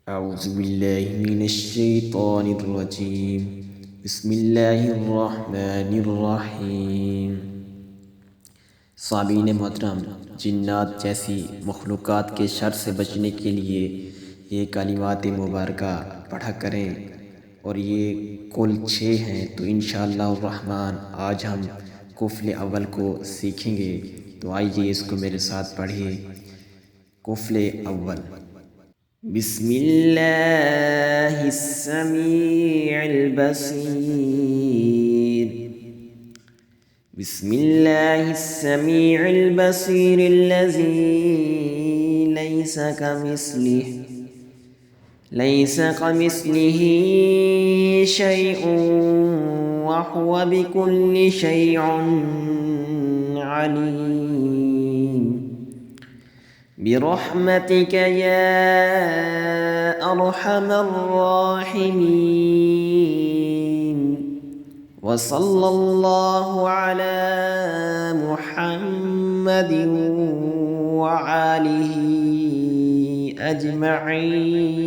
अऊज़ुबिल्लाहि मिनश्शैतानिर्रजीम बिस्मिल्लाहिर्रहमानिर्रहीम। सामीन मोहतरम, जिन्नात जैसी मखलूक़ात के शर से बचने के लिए ये कलिमात मुबारका पढ़ा करें। और ये कुल 6 हैं, तो इंशाअल्लाह रहमान आज हम कुफ़्ल अव्वल को सीखेंगे। तो आइए इसको मेरे साथ पढ़िए। कुफ़्ल अव्वल। बिस्मिल्लाहिस्समीउल बसीर। बिस्मिल्लाहिस्समीउल बसीर अल्लज़ी लैसा कमिस्लिही शैउन व हुवा बिकुल्लि शैउन अलीम। बिरहमतिक या अरहमर राहिमीन। वसल्लल्लाहु अला मुहम्मदिन व आलिहि अजमईन।